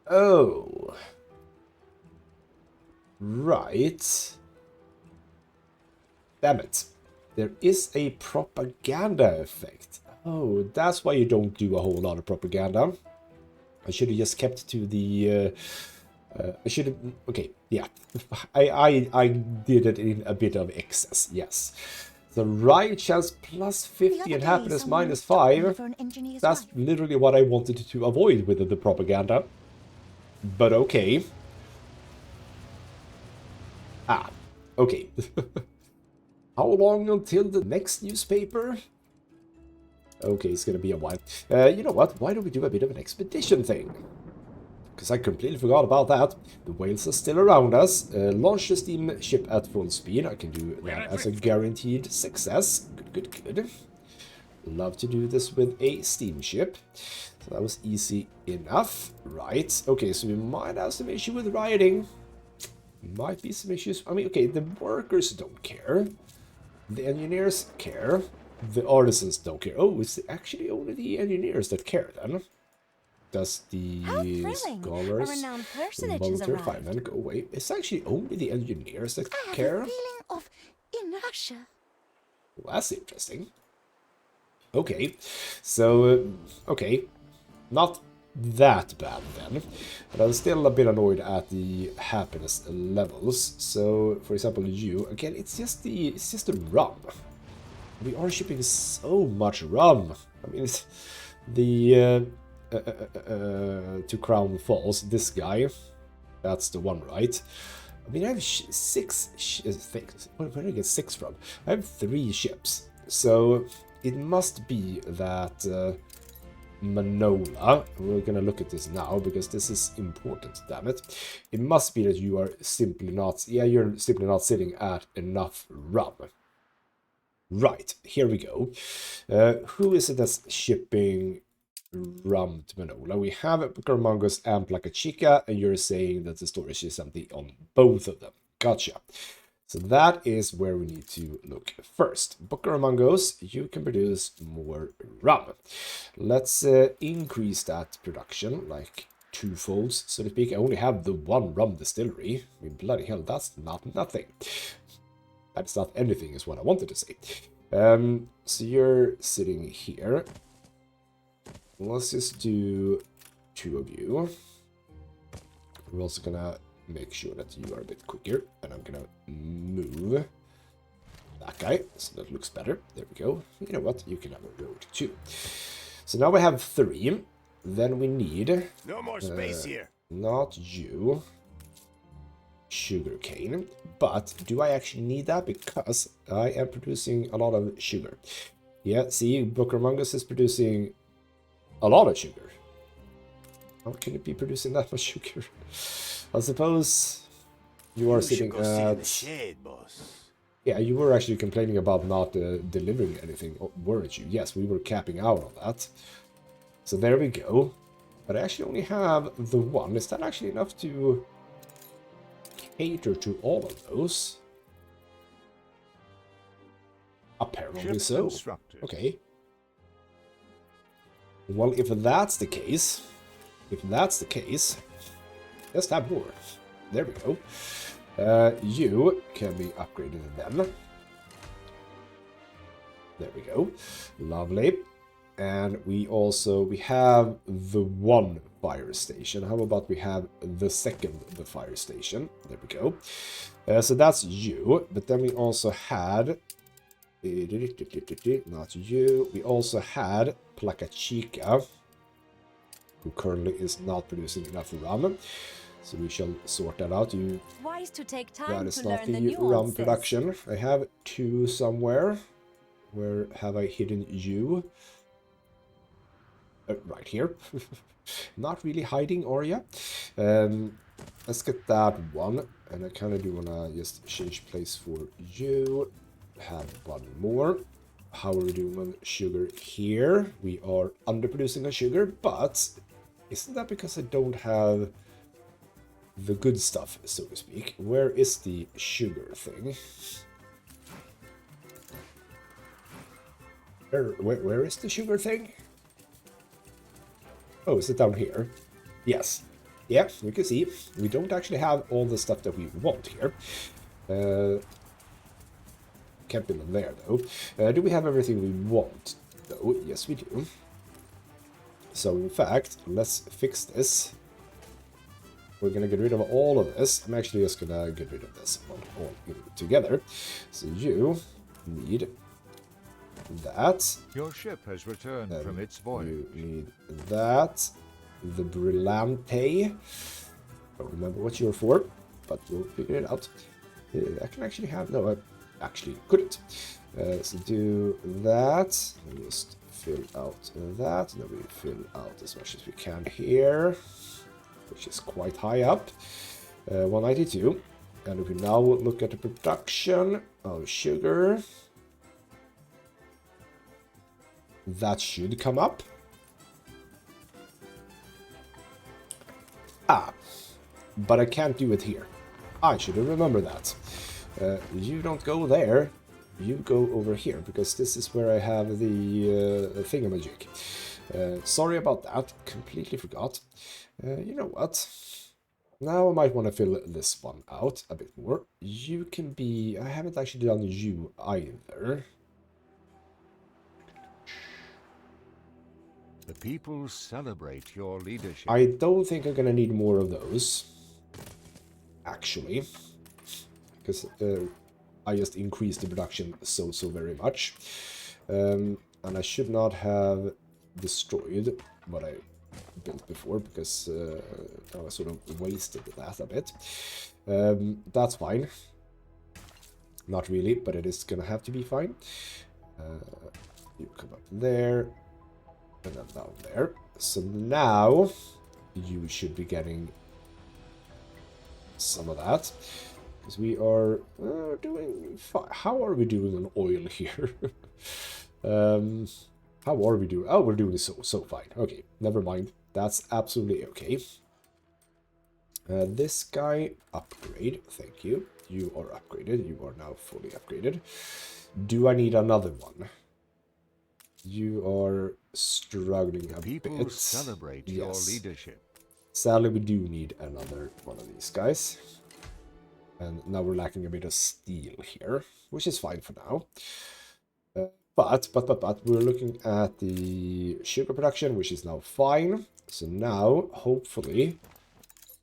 S1: Oh. Right. Damn it. There is a propaganda effect. Oh, that's why you don't do a whole lot of propaganda. I should have just kept to the... I should have... Okay, yeah. I did it in a bit of excess, yes. The riot chance plus 50 and happiness minus 5. That's literally what I wanted to avoid with the propaganda. But okay. Ah, okay. How long until the next newspaper? Okay, it's gonna be a while. You know what? Why don't we do a bit of an expedition thing? Because I completely forgot about that. The whales are still around us. Launch the steam ship at full speed. I can do that as a guaranteed success. Good, good, good. Love to do this with a steamship. So that was easy enough. Right. Okay, so we might have some issue with rioting. Might be some issues. I mean, okay, the workers don't care. The engineers care. The artisans don't care. Oh, it's actually only the engineers that care then. Does the scholars, military firemen go away? It's actually only the engineers that care.
S3: I have a feeling of inertia.
S1: Well, that's interesting. Okay, so, okay, not that bad then, but I'm still a bit annoyed at the happiness levels. So, for example, you, again, it's just the rum. We are shipping so much rum. I mean, it's the... to Crown Falls, this guy, that's the one, right? I mean, I have six things. Where did I get 6 from? I have 3 ships, so it must be that Manola, we're gonna look at this now because this is important, damn it. It must be that you are simply not, yeah, you're simply not sitting at enough rum. Right, here we go. Who is it that's shipping rum to Manola? We have Bucaramangos and Placa Chica, and you're saying that the storage is empty on both of them. Gotcha. So that is where we need to look first. Bucaramangos, you can produce more rum. Let's increase that production, like 2-folds, so to speak. I only have the 1 rum distillery. I mean, bloody hell, that's not nothing. That's not anything, is what I wanted to say. So you're sitting here. Let's just do 2 of you. We're also gonna make sure that you are a bit quicker, and I'm gonna move that guy, so that looks better. There we go. You know what? You can have a road too. So now we have 3. Then we need...
S2: No more space here.
S1: Not you. Sugarcane. But do I actually need that? Because I am producing a lot of sugar. Yeah, see, Bucaramangos is producing a lot of sugar. How can it be producing that much sugar? I suppose you are sitting at...
S2: Shade, boss.
S1: Yeah, you were actually complaining about not delivering anything, weren't you? Yes, we were capping out on that. So there we go. But I actually only have the 1. Is that actually enough to cater to all of those? Apparently so. Okay. Well, if that's the case, let's have more. There we go. You can be upgraded then. There we go. Lovely. And we have the 1 fire station. How about we have the 2nd the fire station? There we go. So that's you. But then we also had... Not you. We also had Placa Chica, who currently is not producing enough rum. So we shall sort that out.
S3: Wise to take time
S1: that is
S3: to
S1: not
S3: learn the
S1: the rum
S3: nuances.
S1: production. I have 2 somewhere. Where have I hidden you? Right here. Not really hiding, are ya? let's get that one. And I kind of do want to just change place for you. Have one more. How are we doing on sugar here? We are underproducing on sugar, but isn't that because I don't have the good stuff, so to speak? Where is the sugar thing? Where is the sugar thing? Oh, is it down here? Yes. Yeah, you can see we don't actually have all the stuff that we want here. Can't build them there, though. Do we have everything we want, though? Yes, we do. So, in fact, let's fix this. We're going to get rid of all of this. I'm actually just going to get rid of this one all together. So, you need that.
S4: Your ship has returned from its voyage.
S1: You need that. The Brillante. Don't remember what you're for, but we'll figure it out. I can actually have... No, I actually couldn't. So do that. And just fill out that. And then we fill out as much as we can here, which is quite high up. 192. And if we now look at the production of sugar, that should come up. Ah, but I can't do it here. I should have remembered that. You don't go there. You go over here, because this is where I have the thingamajig. Sorry about that. Completely forgot. You know what? Now I might want to fill this one out a bit more. You can be... I haven't actually done you either.
S4: The people celebrate your leadership.
S1: I don't think I'm gonna need more of those, actually, because I just increased the production so very much, and I should not have destroyed what I built before, because I sort of wasted that a bit. That's fine. Not really, but it is gonna have to be fine. You come up there. And then down there. So now you should be getting some of that, because we are doing fine. How are we doing on oil here? How are we doing? Oh, we're doing so fine. Okay, never mind. That's absolutely okay. This guy, upgrade. Thank you. You are upgraded. You are now fully upgraded. Do I need another one? You are struggling a bit.
S4: People celebrate your leadership.
S1: Sadly, we do need another one of these guys. And now we're lacking a bit of steel here, which is fine for now. But we're looking at the sugar production, which is now fine. So now, hopefully,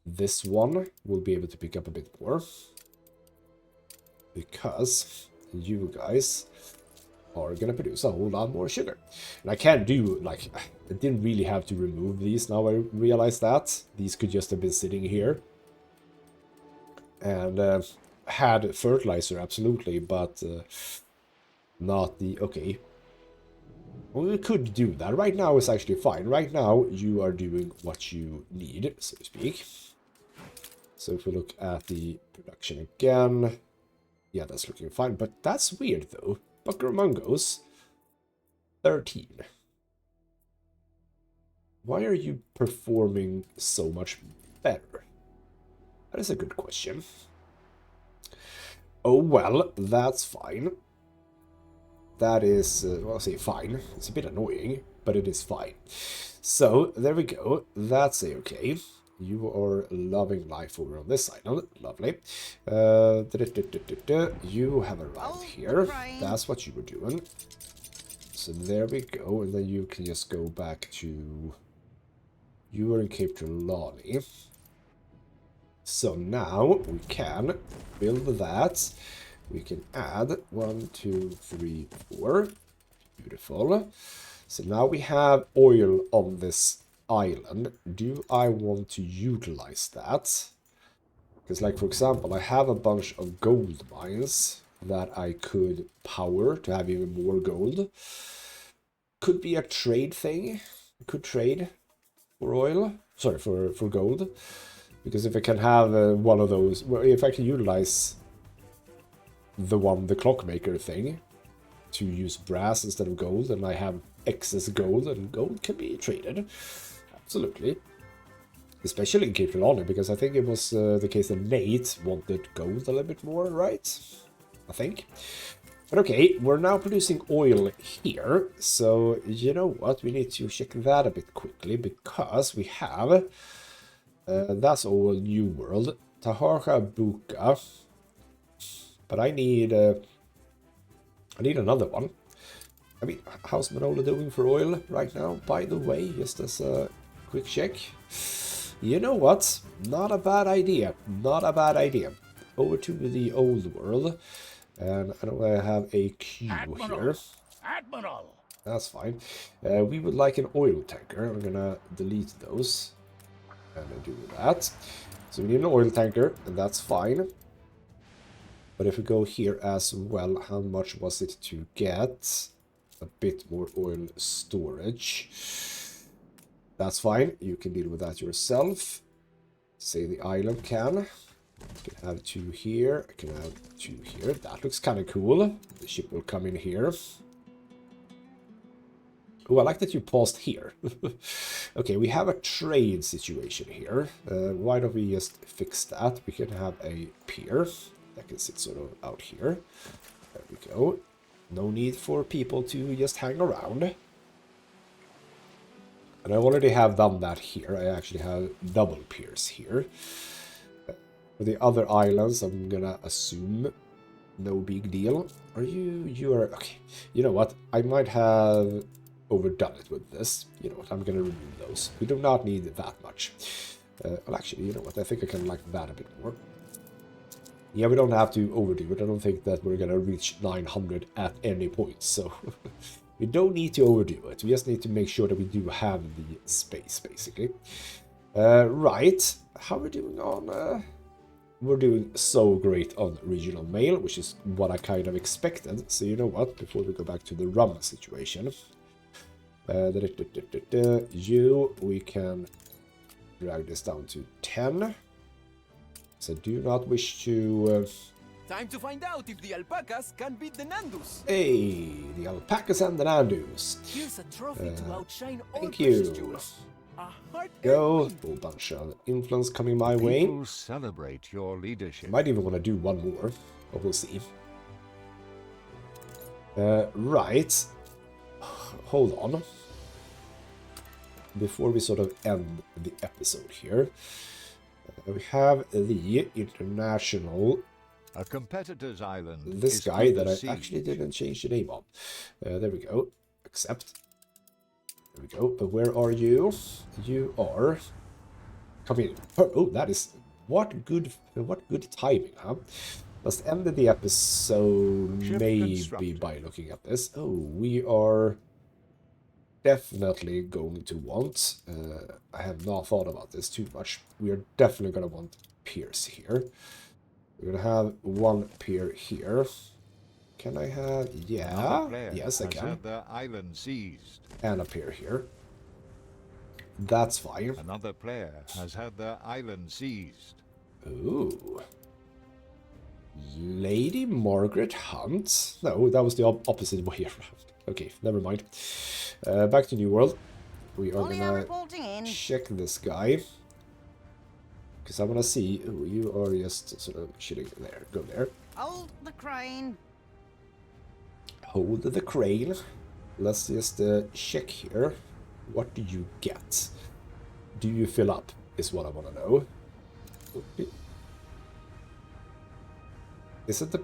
S1: this one will be able to pick up a bit more. Because you guys are going to produce a whole lot more sugar. And I can't do, like, I didn't really have to remove these. Now I realize that. These could just have been sitting here. And had fertilizer, absolutely, but not the... Okay. Well, we could do that. Right now it's actually fine. Right now you are doing what you need, so to speak. So if we look at the production again... Yeah, that's looking fine. But that's weird, though. Buckarumungos, 13. Why are you performing so much better? That is a good question. Oh, well, that's fine. That is, well, I'll say fine. It's a bit annoying, but it is fine. So, there we go. That's a-okay. You are loving life over on this island. Lovely. You have arrived here. That's what you were doing. So there we go. And then you can just go back to... You were in Cape Trelawney. So now we can build that. We can add 1, 2, 3, 4. Beautiful. So now we have oil on this island. Do I want to utilize that? Because, like, for example, I have a bunch of gold mines that I could power to have even more gold. Could be a trade thing. I could trade for oil. Sorry, for gold. Because if I can have one of those, well, if I can utilize the clockmaker thing to use brass instead of gold, and I have excess gold, and gold can be traded. Absolutely. Especially in Cape, because I think it was the case that Nate wanted gold a little bit more, right? I think. But okay, we're now producing oil here, so you know what? We need to check that a bit quickly, because we have... that's all New World. Taharka Buka. But I need another one. I mean, how's Manola doing for oil right now, by the way? Just as a quick check. You know what? Not a bad idea. Not a bad idea. Over to the old world. And I know I have a queue here.
S5: Admiral!
S1: That's fine. We would like an oil tanker. I'm gonna delete those. And I do that. So we need an oil tanker, and that's fine. But if we go here as well, how much was it to get a bit more oil storage? That's fine. You can deal with that yourself. Say the island can. I can have 2 here. I can have 2 here. That looks kind of cool. The ship will come in here. Oh, I like that you paused here. Okay, we have a trade situation here. Why don't we just fix that? We can have a pier that can sit sort of out here. There we go. No need for people to just hang around. And I already have done that here. I actually have double piers here. For the other islands, I'm gonna assume no big deal. Are you are... Okay, you know what? I might have overdone it with this. You know what? I'm gonna remove those. We do not need that much. Well, actually, you know what? I think I can like that a bit more. Yeah, we don't have to overdo it. I don't think that we're gonna reach 900 at any point, so we don't need to overdo it. We just need to make sure that we do have the space, basically. Right. How are we doing on... We're doing so great on regional mail, which is what I kind of expected. So you know what? Before we go back to the rum situation... we can drag this down to 10. So do not wish to...
S6: Time to find out if the alpacas can beat the Nandus.
S1: Hey, the alpacas and the Nandus.
S6: Here's a trophy to outshine all
S1: Thank
S6: precious
S1: you.
S6: jewels. A heart
S1: Go. A whole bunch of influence coming my way.
S4: People celebrate your leadership.
S1: Might even want to do one more, but we'll see. Right. Hold on. Before we sort of end the episode here, we have the international...
S4: A competitor's island.
S1: This
S4: is
S1: guy
S4: under
S1: that I
S4: siege.
S1: actually didn't change the name of. There we go. Accept. There we go. But where are you? You are... Come in. Oh, that is... What good timing, huh? Let's end the episode
S4: Ship
S1: maybe
S4: constructed.
S1: by looking at this. Oh, we are definitely going to want... I have not thought about this too much. We are definitely going to want piers here. We're going to have one pier here. Can I have... Yeah.
S4: Another player
S1: Yes, I
S4: has
S1: can.
S4: had their island seized.
S1: And a pier here. That's fine.
S4: Another player has had their island seized.
S1: Ooh. Lady Margaret Hunt? No, that was the opposite way around. Okay, never mind. Back to New World. We are
S3: Ollie,
S1: gonna
S3: reporting in.
S1: check this guy. Because I want to see... Ooh, you are just sort of chilling there. Go there.
S3: Hold the crane.
S1: Hold the crane. Let's just check here. What do you get? Do you fill up? Is what I want to know. Is it the...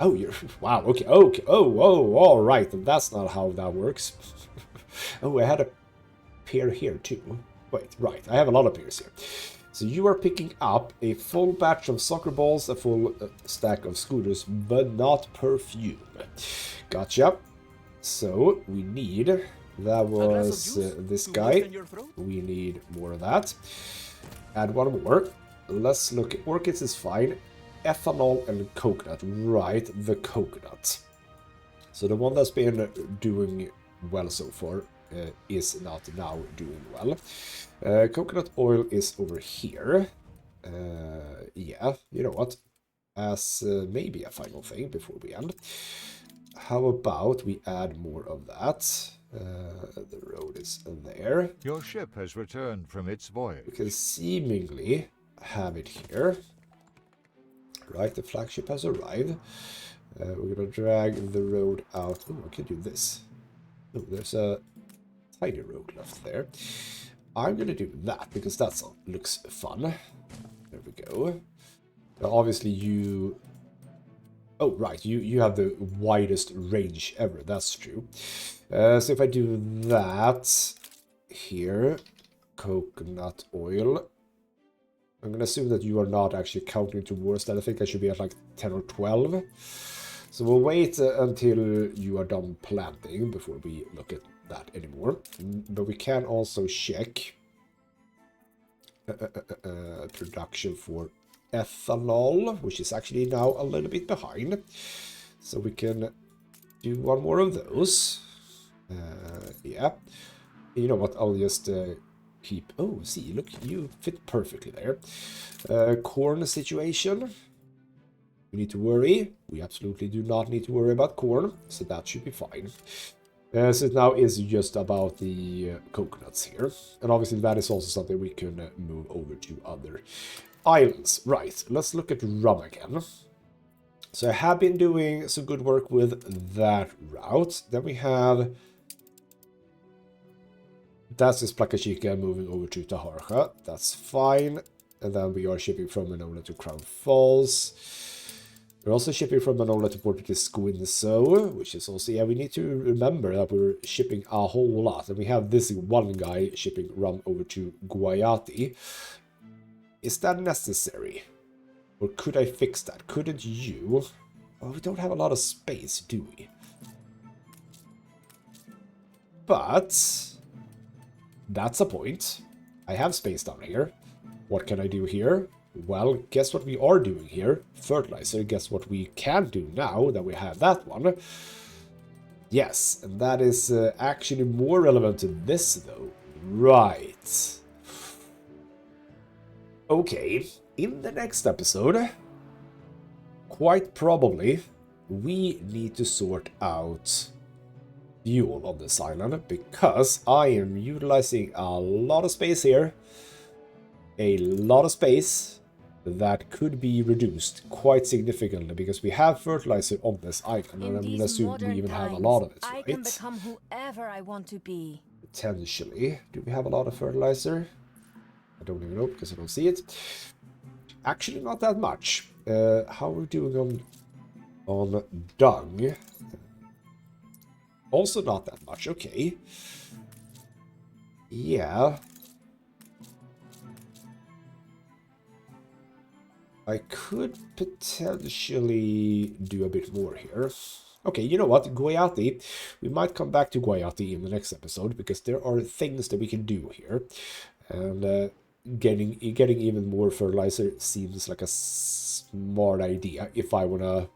S1: Oh, you're... Wow, okay, okay. Oh, all right. That's not how that works. Oh, I had a pair here too. Wait, right. I have a lot of pairs here. So you are picking up a full batch of soccer balls, a full stack of scooters, but not perfume. Gotcha. So we need... That was this guy. We need more of that. Add one more. Let's look at... Orchids is fine. Ethanol and coconut. Right, the coconut. So the one that's been doing well so far is not now doing well. Coconut oil is over here. Yeah, you know what? As maybe a final thing before we end, how about we add more of that? The road is there.
S4: Your ship has returned from its voyage.
S1: We can seemingly have it here. Right, the flagship has arrived. We're gonna drag the road out. Oh, I can do this. Oh, there's a tiny road left there. I'm gonna do that because that looks fun. There we go. Now, obviously you... Oh, right, you have the widest range ever, that's true. So if I do that here, coconut oil, I'm gonna assume that you are not actually counting towards that. I think I should be at like 10 or 12. So we'll wait until you are done planting before we look at that anymore. But we can also check production for ethanol, which is actually now a little bit behind. So we can do one more of those. Yeah. You know what, I'll just keep... Oh, see, look, you fit perfectly there. Corn situation. We need to worry. We absolutely do not need to worry about corn, so that should be fine. So now is just about the coconuts here. And obviously that is also something we can move over to other islands. Right, let's look at rum again. So I have been doing some good work with that route. Then we have... That's just Plaka Chica moving over to Taharja. That's fine. And then we are shipping from Manola to Crown Falls. We're also shipping from Manola to Port Squinso, which is also... Yeah, we need to remember that we're shipping a whole lot. And we have this one guy shipping rum over to Guayati. Is that necessary? Or could I fix that? Couldn't you? Well, we don't have a lot of space, do we? But... that's a point. I have space down here. What can I do here? Well, guess what we are doing here? Fertilizer. Guess what we can do now that we have that one? Yes, and that is actually more relevant to this, though. Right. Okay, in the next episode, quite probably, we need to sort out fuel on this island, because I am utilizing a lot of space here. A lot of space that could be reduced quite significantly, because we have fertilizer on this island, and I'm going to assume we even have a lot of it, right?
S7: I can become whoever I want to be.
S1: Potentially. Do we have a lot of fertilizer? I don't even know, because I don't see it. Actually, not that much. How are we doing on dung? Also not that much, okay. Yeah. I could potentially do a bit more here. Okay, you know what? Guayati. We might come back to Guayati in the next episode, because there are things that we can do here. And getting even more fertilizer seems like a smart idea if I want to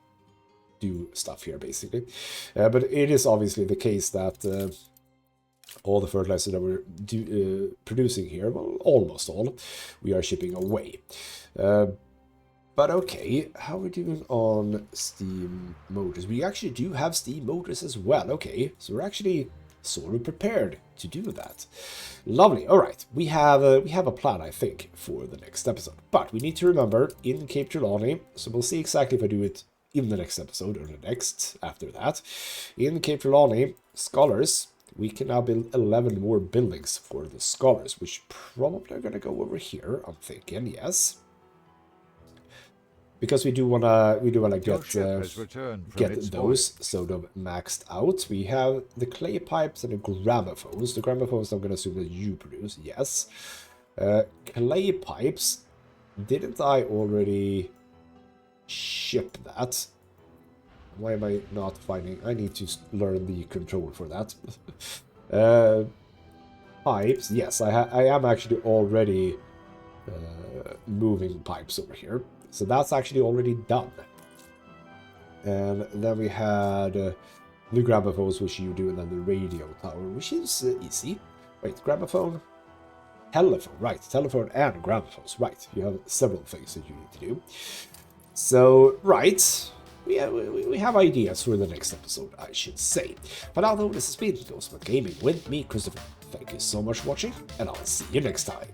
S1: do stuff here, basically. But it is obviously the case that all the fertilizer that we're producing here, well, almost all, we are shipping away. But okay, how are we doing on steam motors? We actually do have steam motors as well. Okay, so we're actually sort of prepared to do that. Lovely. All right, we have a plan, I think, for the next episode. But we need to remember in Cape Trelawney, so we'll see exactly if I do it in the next episode or the next after that. In Cape Trelawney, scholars, we can now build 11 more buildings for the scholars, which probably are going to go over here, I'm thinking, yes. Because we do wanna get those sort of maxed out. We have the clay pipes and the gramophones. The gramophones I'm gonna assume that you produce, yes. Clay pipes, didn't I already ship that? Why am I not finding? I need to learn the control for that. Pipes, yes, I am actually already moving pipes over here. So that's actually already done. And then we had the gramophones, which you do, and then the radio tower, which is easy. Wait, gramophone? telephone, right? Telephone and gramophones, right? You have several things that you need to do. So, right, we have ideas for the next episode, I should say. For now, though, this has been ghostmutgaming with me, Christopher. Thank you so much for watching, and I'll see you next time.